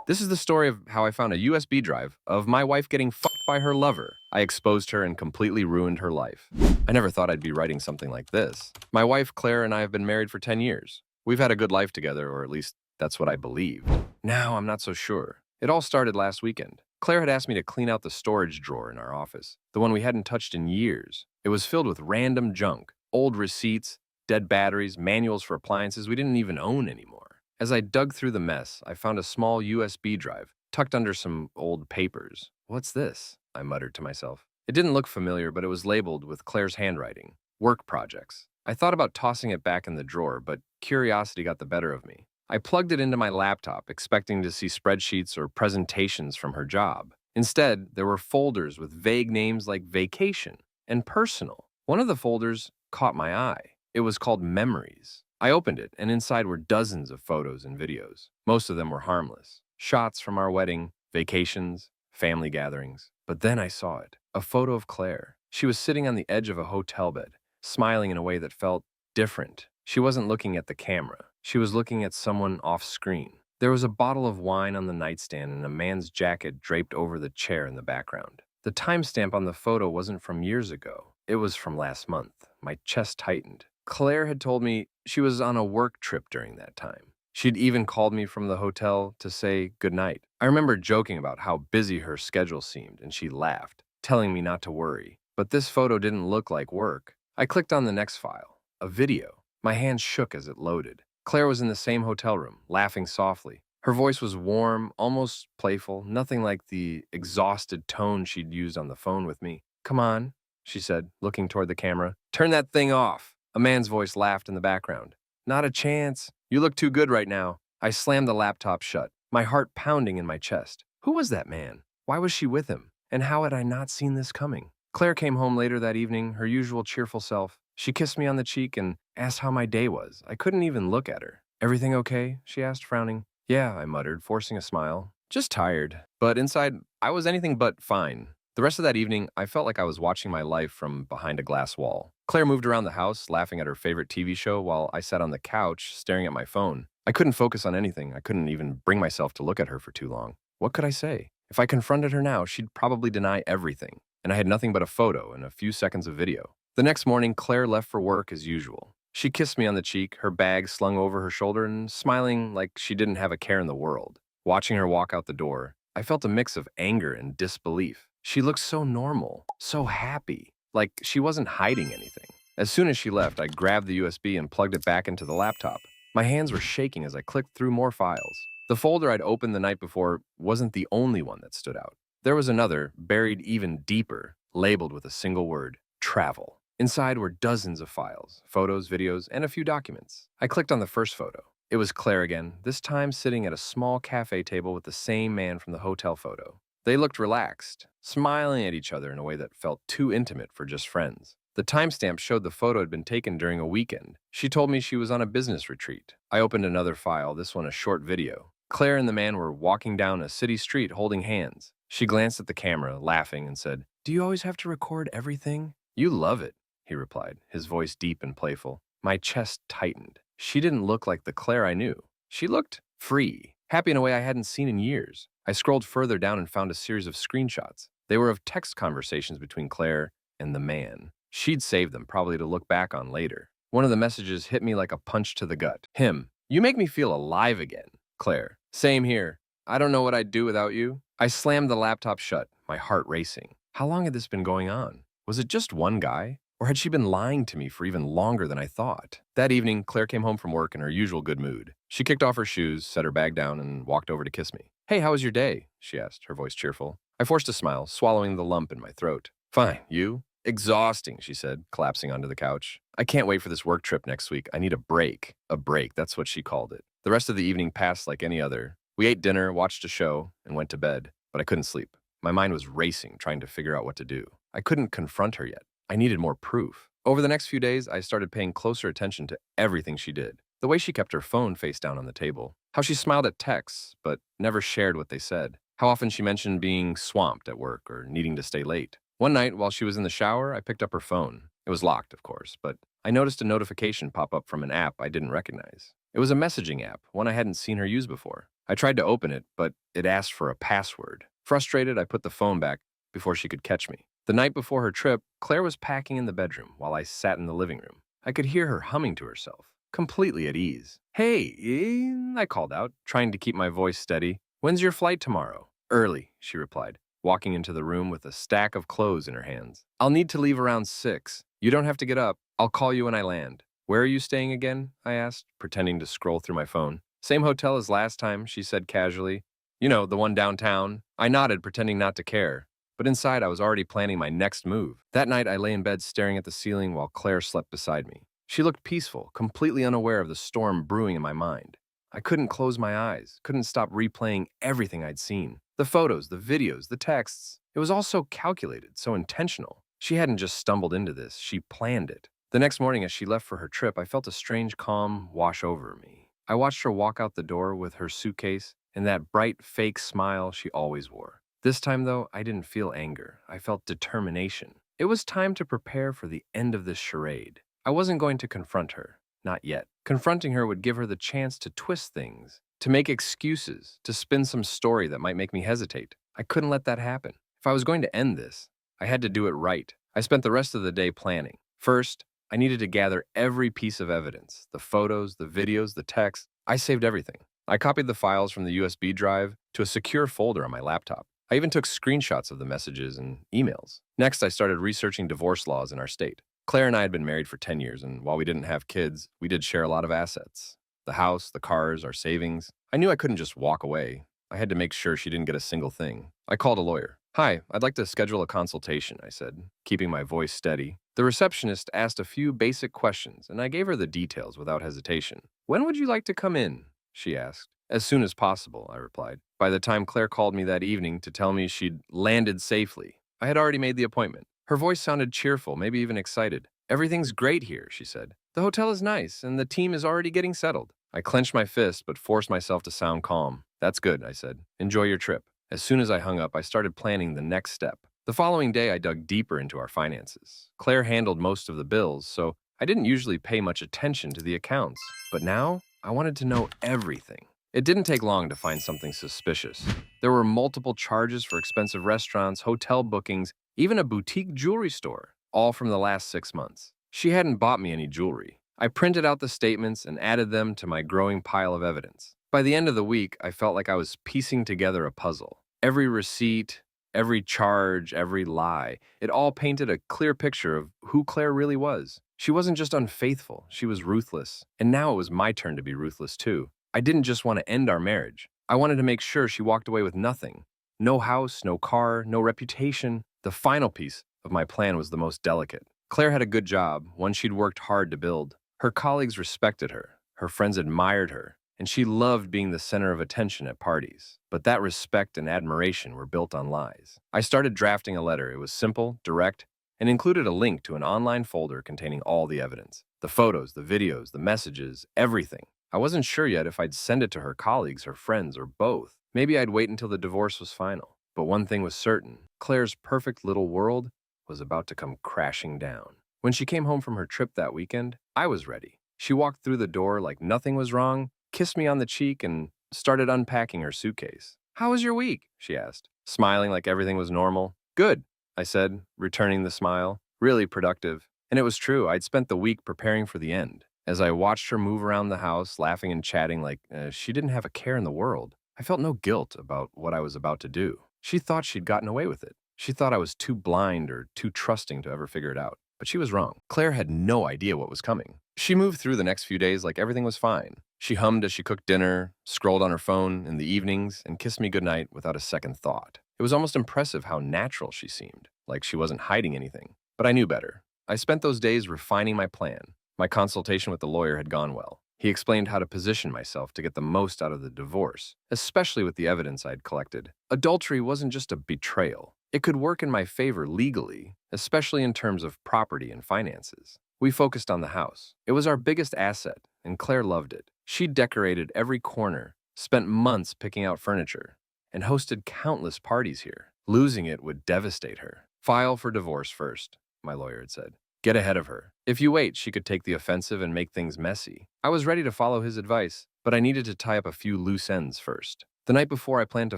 This is the story of how I found a USB drive of my wife getting fucked by her lover. I exposed her and completely ruined her life. I never thought I'd be writing something like this. My wife, Claire, and I have been married for 10 years. We've had a good life together, or at least that's what I believed. Now I'm not so sure. It all started last weekend. Claire had asked me to clean out the storage drawer in our office, the one we hadn't touched in years. It was filled with random junk, old receipts, dead batteries, manuals for appliances we didn't even own anymore. As I dug through the mess, I found a small USB drive tucked under some old papers. What's this? I muttered to myself. It didn't look familiar, but it was labeled with Claire's handwriting. Work projects. I thought about tossing it back in the drawer, but curiosity got the better of me. I plugged it into my laptop, expecting to see spreadsheets or presentations from her job. Instead, there were folders with vague names like vacation and personal. One of the folders caught my eye. It was called Memories. I opened it, and inside were dozens of photos and videos. Most of them were harmless. Shots from our wedding, vacations, family gatherings. But then I saw it. A photo of Claire. She was sitting on the edge of a hotel bed, smiling in a way that felt different. She wasn't looking at the camera. She was looking at someone off screen. There was a bottle of wine on the nightstand and a man's jacket draped over the chair in the background. The timestamp on the photo wasn't from years ago. It was from last month. My chest tightened. Claire had told me she was on a work trip during that time. She'd even called me from the hotel to say goodnight. I remember joking about how busy her schedule seemed, and she laughed, telling me not to worry. But this photo didn't look like work. I clicked on the next file, a video. My hands shook as it loaded. Claire was in the same hotel room, laughing softly. Her voice was warm, almost playful, nothing like the exhausted tone she'd used on the phone with me. "Come on," she said, looking toward the camera. "Turn that thing off." A man's voice laughed in the background. "Not a chance. You look too good right now." I slammed the laptop shut, my heart pounding in my chest. Who was that man? Why was she with him? And how had I not seen this coming? Claire came home later that evening, her usual cheerful self. She kissed me on the cheek and asked how my day was. I couldn't even look at her. "Everything okay?" she asked, frowning. "Yeah," I muttered, forcing a smile. "Just tired." But inside, I was anything but fine. The rest of that evening, I felt like I was watching my life from behind a glass wall. Claire moved around the house, laughing at her favorite TV show, while I sat on the couch, staring at my phone. I couldn't focus on anything. I couldn't even bring myself to look at her for too long. What could I say? If I confronted her now, she'd probably deny everything. And I had nothing but a photo and a few seconds of video. The next morning, Claire left for work as usual. She kissed me on the cheek, her bag slung over her shoulder, and smiling like she didn't have a care in the world. Watching her walk out the door, I felt a mix of anger and disbelief. She looked so normal, so happy, like she wasn't hiding anything. As soon as she left, I grabbed the USB and plugged it back into the laptop. My hands were shaking as I clicked through more files. The folder I'd opened the night before wasn't the only one that stood out. There was another, buried even deeper, labeled with a single word: travel. Inside were dozens of files, photos, videos, and a few documents. I clicked on the first photo. It was Claire again, this time sitting at a small cafe table with the same man from the hotel photo. They looked relaxed, smiling at each other in a way that felt too intimate for just friends. The timestamp showed the photo had been taken during a weekend. She told me she was on a business retreat. I opened another file, this one a short video. Claire and the man were walking down a city street holding hands. She glanced at the camera, laughing, and said, "Do you always have to record everything?" "You love it," he replied, his voice deep and playful. My chest tightened. She didn't look like the Claire I knew. She looked free, happy in a way I hadn't seen in years. I scrolled further down and found a series of screenshots. They were of text conversations between Claire and the man. She'd saved them, probably to look back on later. One of the messages hit me like a punch to the gut. Him: "You make me feel alive again." Claire: "Same here. I don't know what I'd do without you." I slammed the laptop shut, my heart racing. How long had this been going on? Was it just one guy? Or had she been lying to me for even longer than I thought? That evening, Claire came home from work in her usual good mood. She kicked off her shoes, set her bag down, and walked over to kiss me. "Hey, how was your day?" she asked, her voice cheerful. I forced a smile, swallowing the lump in my throat. "Fine, you?" "Exhausting," she said, collapsing onto the couch. "I can't wait for this work trip next week. I need a break." A break, that's what she called it. The rest of the evening passed like any other. We ate dinner, watched a show, and went to bed. But I couldn't sleep. My mind was racing, trying to figure out what to do. I couldn't confront her yet. I needed more proof. Over the next few days, I started paying closer attention to everything she did. The way she kept her phone face down on the table. How she smiled at texts, but never shared what they said. How often she mentioned being swamped at work or needing to stay late. One night, while she was in the shower, I picked up her phone. It was locked, of course, but I noticed a notification pop up from an app I didn't recognize. It was a messaging app, one I hadn't seen her use before. I tried to open it, but it asked for a password. Frustrated, I put the phone back before she could catch me. The night before her trip, Claire was packing in the bedroom while I sat in the living room. I could hear her humming to herself, completely at ease. "Hey," I called out, trying to keep my voice steady. "When's your flight tomorrow?" "Early," she replied, walking into the room with a stack of clothes in her hands. "I'll need to leave around 6. You don't have to get up. I'll call you when I land." "Where are you staying again?" I asked, pretending to scroll through my phone. "Same hotel as last time," she said casually. "You know, the one downtown." I nodded, pretending not to care. But inside, I was already planning my next move. That night, I lay in bed staring at the ceiling while Claire slept beside me. She looked peaceful, completely unaware of the storm brewing in my mind. I couldn't close my eyes, couldn't stop replaying everything I'd seen. The photos, the videos, the texts. It was all so calculated, so intentional. She hadn't just stumbled into this, she planned it. The next morning, as she left for her trip, I felt a strange calm wash over me. I watched her walk out the door with her suitcase and that bright, fake smile she always wore. This time, though, I didn't feel anger. I felt determination. It was time to prepare for the end of this charade. I wasn't going to confront her. Not yet. Confronting her would give her the chance to twist things, to make excuses, to spin some story that might make me hesitate. I couldn't let that happen. If I was going to end this, I had to do it right. I spent the rest of the day planning. First, I needed to gather every piece of evidence, the photos, the videos, the texts. I saved everything. I copied the files from the USB drive to a secure folder on my laptop. I even took screenshots of the messages and emails. Next, I started researching divorce laws in our state. Claire and I had been married for 10 years, and while we didn't have kids, we did share a lot of assets. The house, the cars, our savings. I knew I couldn't just walk away. I had to make sure she didn't get a single thing. I called a lawyer. "Hi, I'd like to schedule a consultation," I said, keeping my voice steady. The receptionist asked a few basic questions, and I gave her the details without hesitation. "When would you like to come in?" she asked. "As soon as possible," I replied. By the time Claire called me that evening to tell me she'd landed safely, I had already made the appointment. Her voice sounded cheerful, maybe even excited. "Everything's great here," she said. "The hotel is nice, and the team is already getting settled." I clenched my fist, but forced myself to sound calm. "That's good," I said. "Enjoy your trip." As soon as I hung up, I started planning the next step. The following day, I dug deeper into our finances. Claire handled most of the bills, so I didn't usually pay much attention to the accounts. But now, I wanted to know everything. It didn't take long to find something suspicious. There were multiple charges for expensive restaurants, hotel bookings, even a boutique jewelry store, all from the last 6 months. She hadn't bought me any jewelry. I printed out the statements and added them to my growing pile of evidence. By the end of the week, I felt like I was piecing together a puzzle. Every receipt, every charge, every lie, it all painted a clear picture of who Claire really was. She wasn't just unfaithful, she was ruthless. And now it was my turn to be ruthless too. I didn't just want to end our marriage. I wanted to make sure she walked away with nothing. No house, no car, no reputation. The final piece of my plan was the most delicate. Claire had a good job, one she'd worked hard to build. Her colleagues respected her. Her friends admired her. And she loved being the center of attention at parties. But that respect and admiration were built on lies. I started drafting a letter. It was simple, direct, and included a link to an online folder containing all the evidence. The photos, the videos, the messages, everything. I wasn't sure yet if I'd send it to her colleagues, her friends, or both. Maybe I'd wait until the divorce was final. But one thing was certain. Claire's perfect little world was about to come crashing down. When she came home from her trip that weekend, I was ready. She walked through the door like nothing was wrong, kissed me on the cheek, and started unpacking her suitcase. "How was your week?" she asked, smiling like everything was normal. "Good," I said, returning the smile. "Really productive." And it was true. I'd spent the week preparing for the end. As I watched her move around the house, laughing and chatting like she didn't have a care in the world, I felt no guilt about what I was about to do. She thought she'd gotten away with it. She thought I was too blind or too trusting to ever figure it out. But she was wrong. Claire had no idea what was coming. She moved through the next few days like everything was fine. She hummed as she cooked dinner, scrolled on her phone in the evenings, and kissed me goodnight without a second thought. It was almost impressive how natural she seemed, like she wasn't hiding anything. But I knew better. I spent those days refining my plan. My consultation with the lawyer had gone well. He explained how to position myself to get the most out of the divorce, especially with the evidence I'd collected. Adultery wasn't just a betrayal. It could work in my favor legally, especially in terms of property and finances. We focused on the house. It was our biggest asset, and Claire loved it. She decorated every corner, spent months picking out furniture, and hosted countless parties here. Losing it would devastate her. "File for divorce first," my lawyer had said. "Get ahead of her. If you wait, she could take the offensive and make things messy." I was ready to follow his advice. but I needed to tie up a few loose ends first. The night before I planned to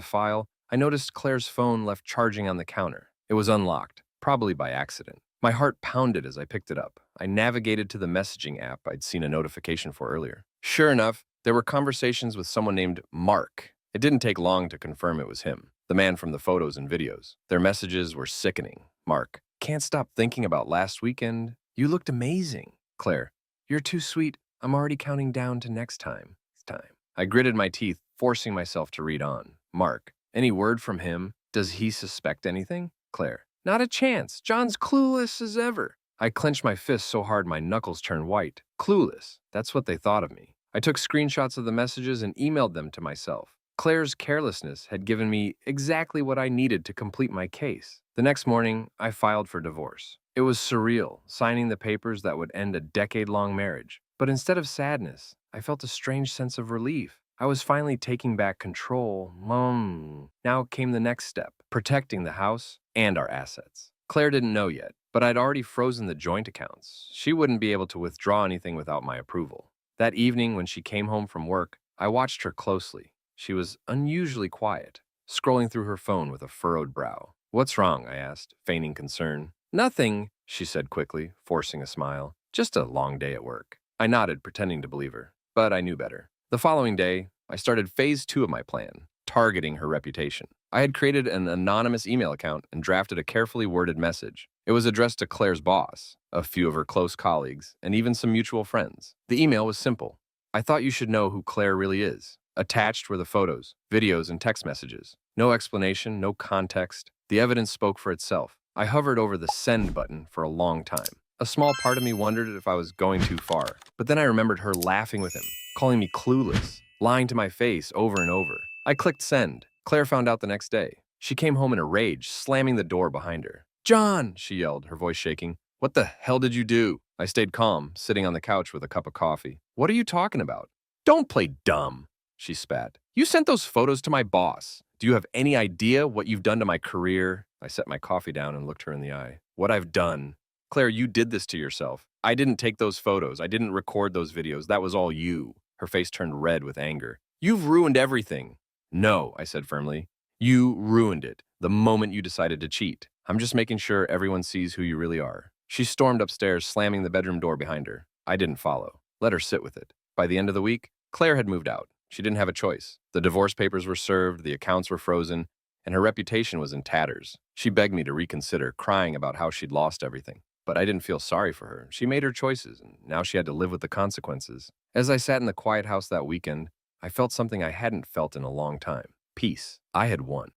file, I noticed Claire's phone left charging on the counter. It was unlocked, probably by accident. My heart pounded as I picked it up. I navigated to the messaging app I'd seen a notification for earlier. Sure enough, there were conversations with someone named Mark. It didn't take long to confirm it was him, the man from the photos and videos. Their messages were sickening. Mark: can't stop thinking about last weekend. You looked amazing. Claire: you're too sweet. I'm already counting down to next time. I gritted my teeth, forcing myself to read on. Mark: any word from him? Does he suspect anything? Claire: not a chance. John's clueless as ever. I clenched my fists so hard my knuckles turned white. Clueless. That's what they thought of me. I took screenshots of the messages and emailed them to myself. Claire's carelessness had given me exactly what I needed to complete my case. The next morning, I filed for divorce. It was surreal, signing the papers that would end a decade-long marriage. But instead of sadness, I felt a strange sense of relief. I was finally taking back control. Now came the next step: protecting the house and our assets. Claire didn't know yet, but I'd already frozen the joint accounts. She wouldn't be able to withdraw anything without my approval. That evening, when she came home from work, I watched her closely. She was unusually quiet, scrolling through her phone with a furrowed brow. What's wrong? I asked, feigning concern. Nothing, she said quickly, forcing a smile. Just a long day at work. I nodded, pretending to believe her, but I knew better. The following day, I started phase 2 of my plan, targeting her reputation. I had created an anonymous email account and drafted a carefully worded message. It was addressed to Claire's boss, a few of her close colleagues, and even some mutual friends. The email was simple. I thought you should know who Claire really is. Attached were the photos, videos, and text messages. No explanation, no context. The evidence spoke for itself. I hovered over the send button for a long time. A small part of me wondered if I was going too far, but then I remembered her laughing with him, calling me clueless, lying to my face over and over. I clicked send. Claire found out the next day. She came home in a rage, slamming the door behind her. John, she yelled, her voice shaking. What the hell did you do? I stayed calm, sitting on the couch with a cup of coffee. What are you talking about? Don't play dumb, she spat. You sent those photos to my boss. Do you have any idea what you've done to my career? I set my coffee down and looked her in the eye. What I've done? Claire, you did this to yourself. I didn't take those photos. I didn't record those videos. That was all you. Her face turned red with anger. You've ruined everything. No, I said firmly. You ruined it the moment you decided to cheat. I'm just making sure everyone sees who you really are. She stormed upstairs, slamming the bedroom door behind her. I didn't follow. Let her sit with it. By the end of the week, Claire had moved out. She didn't have a choice. The divorce papers were served, the accounts were frozen, and her reputation was in tatters. She begged me to reconsider, crying about how she'd lost everything. But I didn't feel sorry for her. She made her choices, and now she had to live with the consequences. As I sat in the quiet house that weekend, I felt something I hadn't felt in a long time. Peace. I had won.